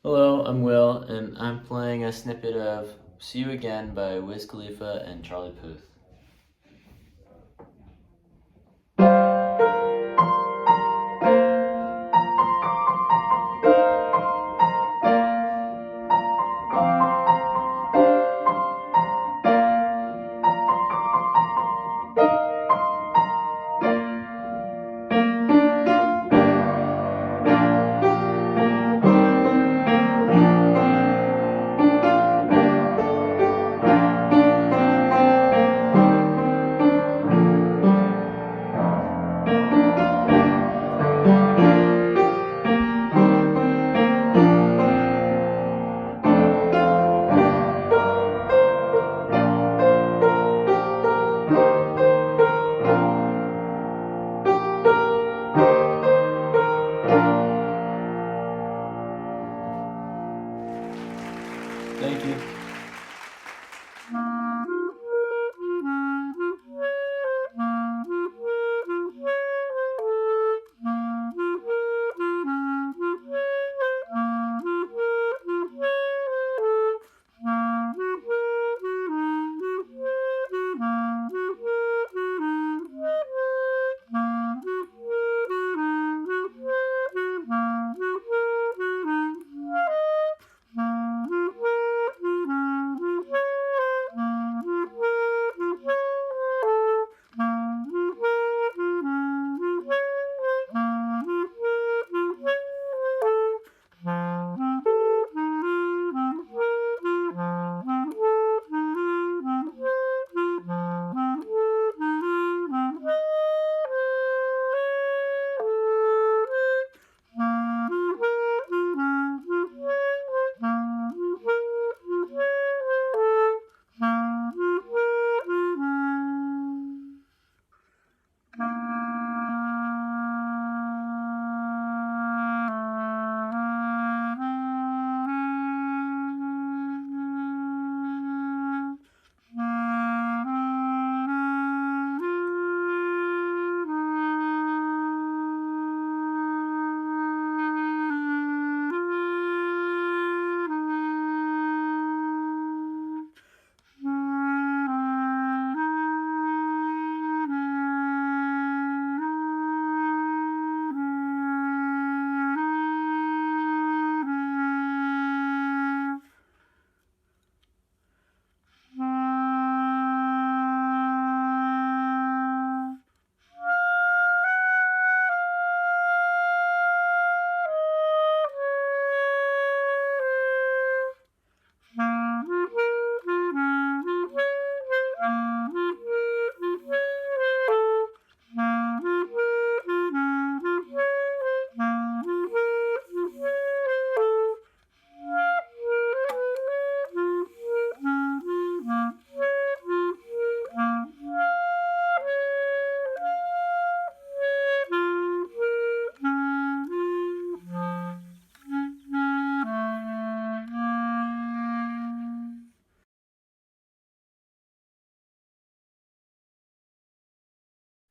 Hello, I'm Will, and I'm playing a snippet of See You Again by Wiz Khalifa and Charlie Puth. Thank you.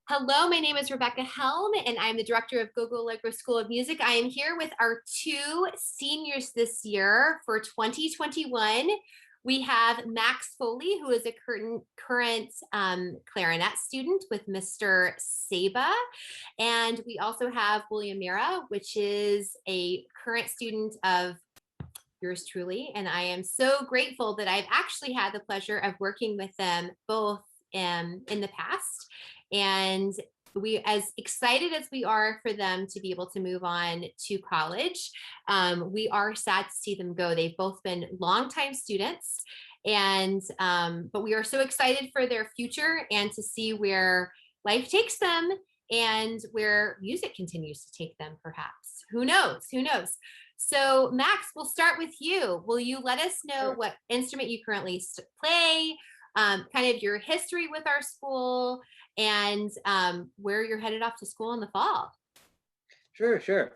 Hello, my name is Rebecca Helm, and I'm the director of Gogo Allegro School of Music. I am here with our two seniors this year for 2021. We have Max Foley, who is a current clarinet student with Mr. Saba. And we also have William Mira, which is a current student of yours truly. And I am so grateful that I've actually had the pleasure of working with them both in the past. And we, as excited as we are for them to be able to move on to college, we are sad to see them go. They've both been longtime students, and but we are so excited for their future and to see where life takes them and where music continues to take them. Perhaps, who knows? Who knows? So, Max, we'll start with you. Will you let us know Sure. what instrument you currently play, kind of your history with our school, and where you're headed off to school in the fall? Sure.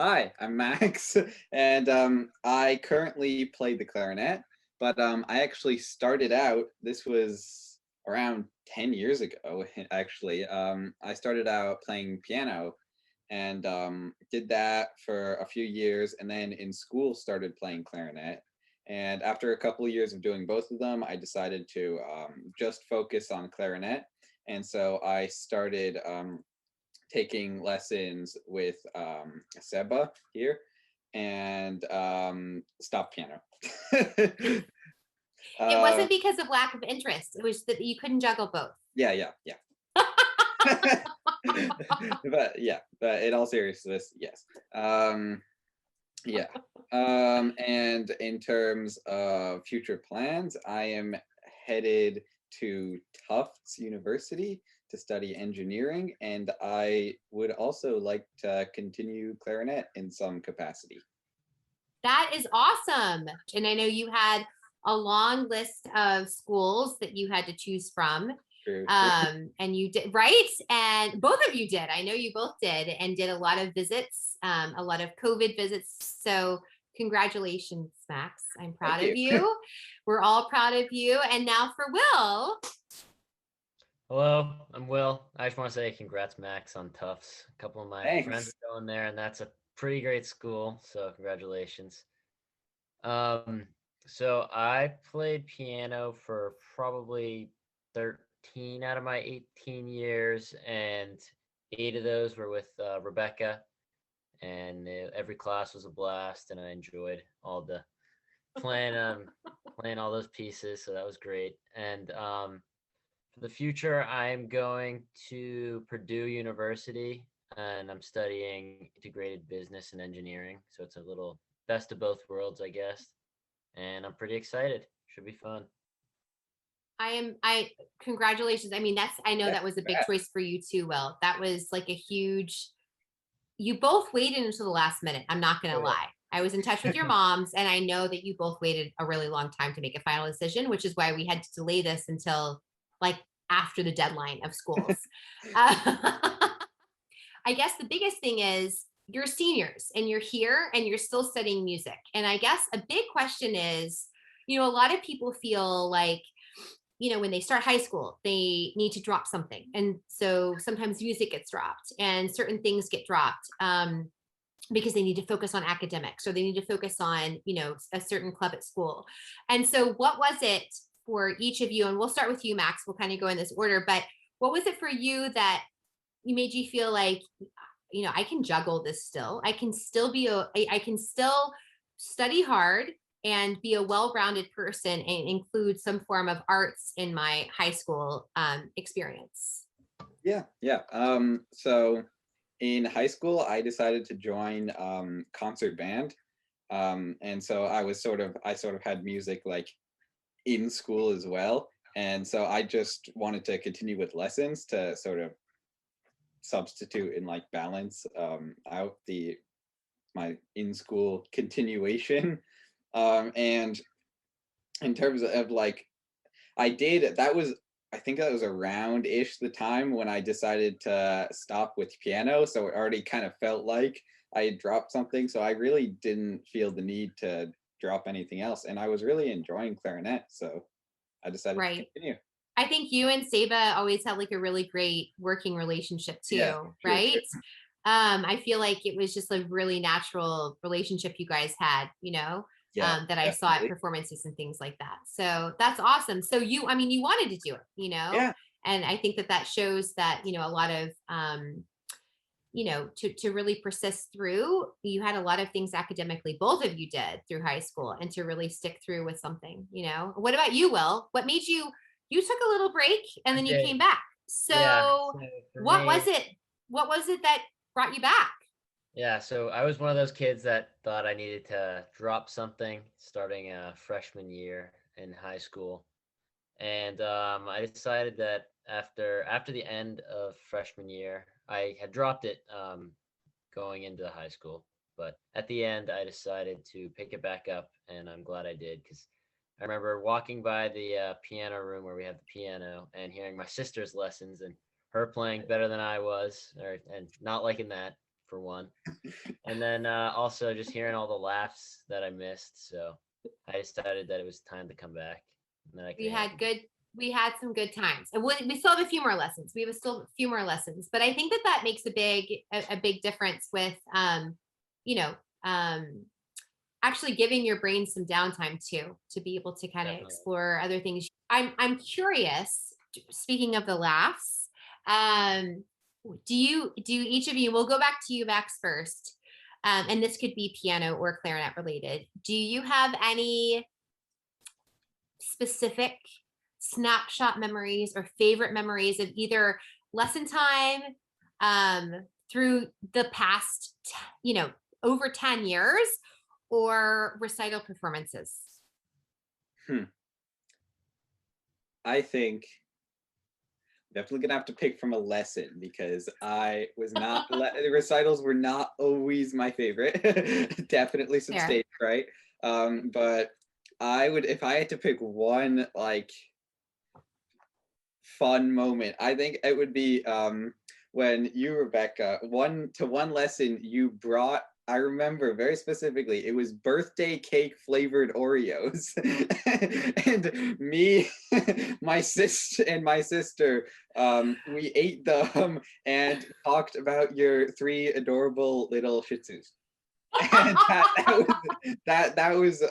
Hi, I'm Max, and I currently play the clarinet, but I actually started out, this was around 10 years ago, actually. I started out playing piano, and did that for a few years, and then in school started playing clarinet. And after a couple of years of doing both of them, I decided to just focus on clarinet. And so I started taking lessons with Seba here, and stopped piano. It uh, wasn't because of lack of interest. It was that you couldn't juggle both. yeah. But in all seriousness, yes. Yeah. And in terms of future plans, I am headed to Tufts University to study engineering, and I would also like to continue clarinet in some capacity. That is awesome. And I know you had a long list of schools that you had to choose from. True. And you did, right? And both of you did. I know you both did, and did a lot of visits, a lot of COVID visits. So congratulations, Max. I'm proud Thank of you. you. We're all proud of you. And now for Will. Hello, I'm Will. I just want to say congrats, Max, on Tufts. A couple of my friends Thanks. are going there, and that's a pretty great school. So congratulations. Um, so I played piano for probably 13 out of my 18 years, and 8 of those were with Rebecca. And every class was a blast, and I enjoyed all the playing playing all those pieces. So that was great. And for the future, I'm going to Purdue University, and I'm studying integrated business and engineering. So it's a little best of both worlds, I guess. And I'm pretty excited. Should be fun. I congratulations. I mean, I know Yeah, that was a big congrats. choice for you too, Will. That was like a huge, you both waited until the last minute. I'm not going to Oh, yeah. lie. I was in touch with your moms, and I know that you both waited a really long time to make a final decision, which is why we had to delay this until like after the deadline of schools. I guess the biggest thing is you're seniors and you're here and you're still studying music. And I guess a big question is, a lot of people feel like, when they start high school, they need to drop something. And so sometimes music gets dropped and certain things get dropped because they need to focus on academics, or they need to focus on, a certain club at school. And so what was it for each of you? And we'll start with you, Max. We'll kind of go in this order, but what was it for you that you made you feel like, I can juggle this still. I can still I can still study hard and be a well-rounded person and include some form of arts in my high school experience. Yeah. So in high school, I decided to join concert band. And so I sort of had music like in school as well. And so I just wanted to continue with lessons to sort of substitute and like balance out my in school continuation. And in terms of like, I think that was around ish the time when I decided to stop with piano. So it already kind of felt like I had dropped something. So I really didn't feel the need to drop anything else. And I was really enjoying clarinet. So I decided to Right. continue. I think you and Seba always have like a really great working relationship too, Yeah, true. right? I feel like it was just a really natural relationship you guys had, Yeah, that I saw at definitely. performances and things like that. So that's awesome. So you wanted to do it, Yeah, and I think that shows that, a lot of, to really persist through, you had a lot of things academically, both of you did through high school, and to really stick through with something, What about you, Will? What made you took a little break and then you Okay. came back. Yeah. So So for what was me, it? What was it that brought you back? yeah, so I was one of those kids that thought I needed to drop something starting freshman year in high school. And I decided that after the end of freshman year, I had dropped it going into high school. But at the end, I decided to pick it back up, and I'm glad I did because I remember walking by the piano room where we have the piano and hearing my sister's lessons and her playing better than I was, and not liking that for one. And then also just hearing all the laughs that I missed. So I decided that it was time to come back and that I could We had handle. good we had some good times, and we still have a few more lessons. We have still a few more lessons, but I think that makes a big difference with, you know, actually giving your brain some downtime too, to be able to kind of Definitely. explore other things. I'm curious. Speaking of the laughs, um, do each of you? We'll go back to you, Max, first, and this could be piano or clarinet related. Do you have any specific snapshot memories or favorite memories of either lesson time, through the past, over 10 years, or recital performances? Hmm. I think definitely gonna have to pick from a lesson because I was not the recitals were not always my favorite. Definitely some Fair. stage fright. But I would, if I had to pick one like fun moment, I think it would be when you, Rebecca, one lesson you brought. I remember very specifically, it was birthday cake flavored Oreos. And me, my sister, we ate them and talked about your three adorable little Shih Tzus. And that was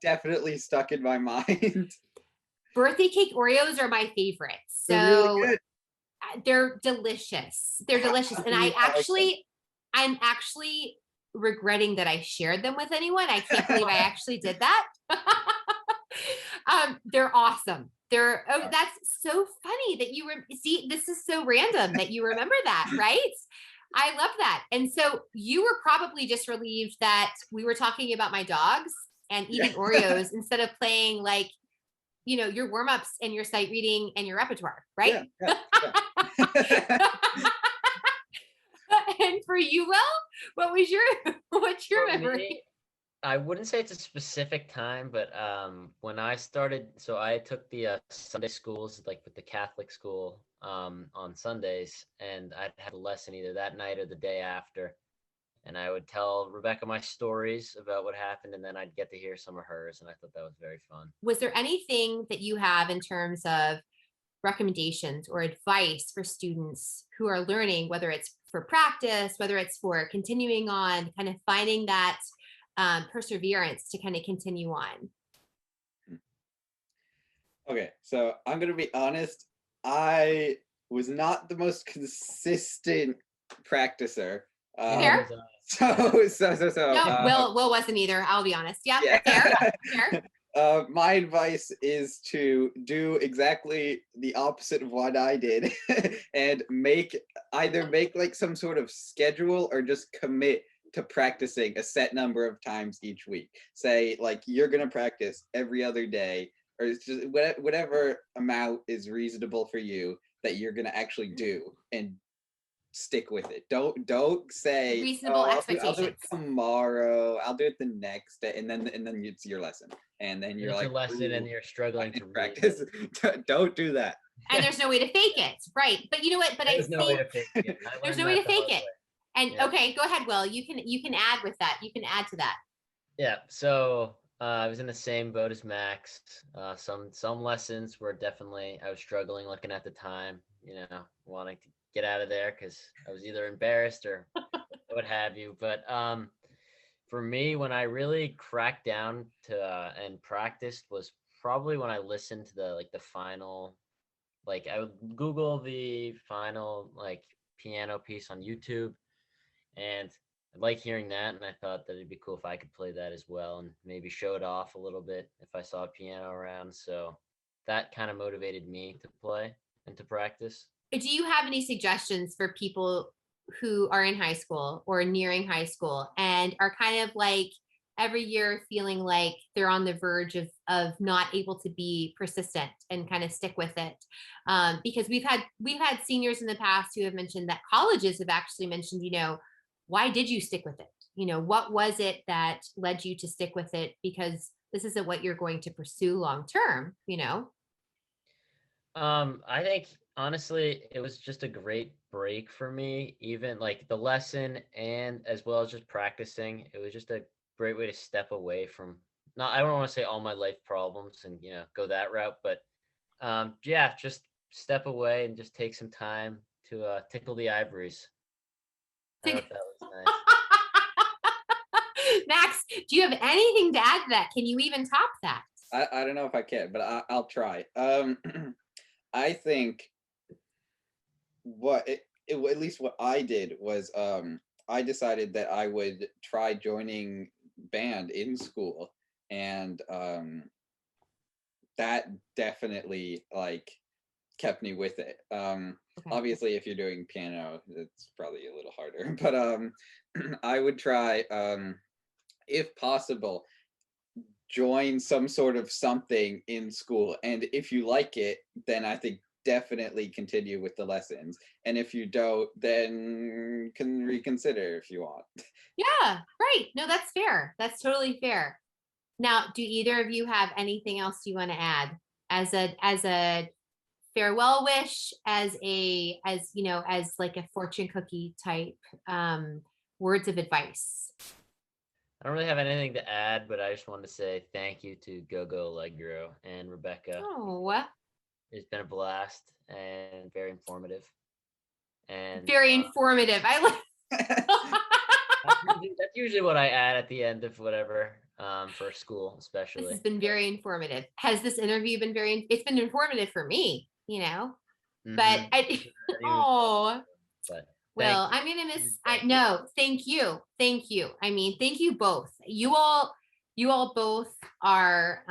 definitely stuck in my mind. Birthday cake Oreos are my favorite. They're really So good. they're delicious. They're delicious. And I'm actually regretting that I shared them with anyone. I can't believe I actually did that. They're awesome. That's so funny that see, this is so random that you remember that, right? I love that. And so you were probably just relieved that we were talking about my dogs and eating Oreos instead of playing like, your warm-ups and your sight reading and your repertoire, right? Yeah. And for you, Will, what's your For memory? me, I wouldn't say it's a specific time, but when I started, so I took the Sunday schools, like with the Catholic school, on Sundays, and I'd have a lesson either that night or the day after. And I would tell Rebecca my stories about what happened, and then I'd get to hear some of hers, and I thought that was very fun. Was there anything that you have in terms of recommendations or advice for students who are learning, whether it's for practice, whether it's for continuing on, kind of finding that perseverance to kind of continue on? Okay, so I'm gonna be honest. I was not the most consistent practicer. Fair. No, Will wasn't either. I'll be honest. Yeah, yeah. fair. My advice is to do exactly the opposite of what I did and either make like some sort of schedule or just commit to practicing a set number of times each week. Say like you're gonna practice every other day, or it's just whatever amount is reasonable for you that you're gonna actually do, and stick with it. Don't say reasonable expectations. I'll do it tomorrow. I'll do it the next day, and then it's your lesson, and then you're It's like your lesson, and you're struggling to practice. Don't do that. And there's no way to fake it, right? But you know what? But there's no way to fake it. There's no way to fake it. And yeah. Okay, go ahead, Will. You can add with that. You can add to that. Yeah. So I was in the same boat as Max. Some lessons were definitely I was struggling looking at the time. Wanting to get out of there because I was either embarrassed or what have you. But for me, when I really cracked down to and practiced was probably when I listened to the final. Like I would Google the final piano piece on YouTube, and I like hearing that, and I thought that it'd be cool if I could play that as well and maybe show it off a little bit if I saw a piano around. So that kind of motivated me to play and to practice. Do you have any suggestions for people who are in high school or nearing high school and are kind of like every year feeling like they're on the verge of not able to be persistent and kind of stick with it? Because we've had seniors in the past who have mentioned that colleges have actually mentioned, why did you stick with it? What was it that led you to stick with it? Because this isn't what you're going to pursue long term. I think honestly, it was just a great break for me, even like the lesson and as well as just practicing. It was just a great way to step away from, not, I don't want to say all my life problems and, go that route, but Yeah, just step away and just take some time to tickle the ivories. I thought that was nice. Max, do you have anything to add to that? Can you even top that? I don't know if I can, but I'll try. I think at least what I did was I decided that I would try joining band in school, and that definitely like kept me with it. Okay. Obviously, if you're doing piano, it's probably a little harder, but I would try, if possible, join some sort of something in school, and if you like it, then I think definitely continue with the lessons, and if you don't, then can reconsider if you want. Yeah, right. No, that's fair. That's totally fair. Now, do either of you have anything else you want to add as a farewell wish, as like a fortune cookie type words of advice? I don't really have anything to add, but I just wanted to say thank you to Gogo Allegro and Rebecca. Oh, It's been a blast and very informative. And very informative. I like. that's usually what I add at the end of whatever, for school, This especially. has been very informative. Has this interview been it's been informative for me, but Mhm. I, oh, But well, thank I'm going to miss, Thank you. no, thank you. Thank you. I mean, thank you both. You all both are,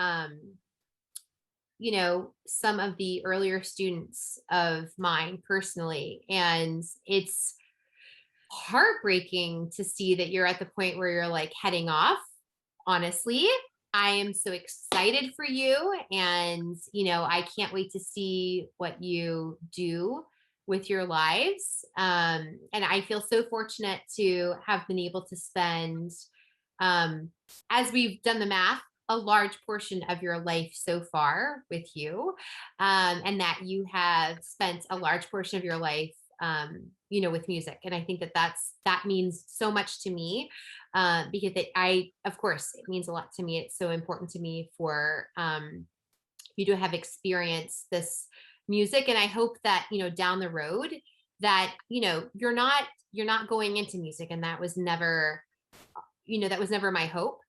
some of the earlier students of mine personally. And it's heartbreaking to see that you're at the point where you're like heading off. Honestly, I am so excited for you. And, I can't wait to see what you do with your lives. And I feel so fortunate to have been able to spend, as we've done the math, a large portion of your life so far with you, and that you have spent a large portion of your life, with music. And I think that means so much to me, because of course, it means a lot to me. It's so important to me for you to have experienced this music. And I hope that, down the road that, you're not going into music. And that was never, my hope.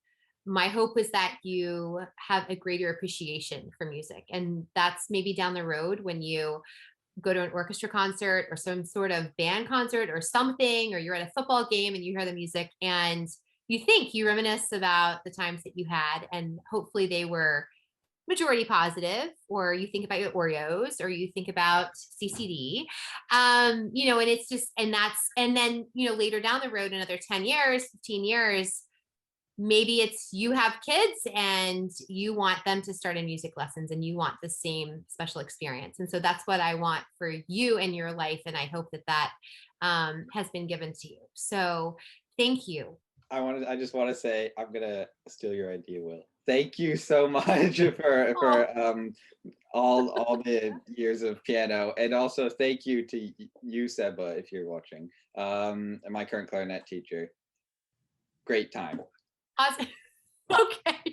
My hope was that you have a greater appreciation for music. And that's maybe down the road when you go to an orchestra concert or some sort of band concert or something, or you're at a football game and you hear the music and you reminisce about the times that you had, and hopefully they were majority positive, or you think about your Oreos, or you think about CCD, and it's just, and then, later down the road, another 10 years, 15 years, maybe it's you have kids and you want them to start in music lessons and you want the same special experience. And so that's what I want for you and your life. And I hope that has been given to you. So thank you. I just want to say, I'm gonna steal your idea, Will. Thank you so much for all the years of piano, and also thank you to you, Seba, if you're watching, my current clarinet teacher. Great time. Awesome. Okay.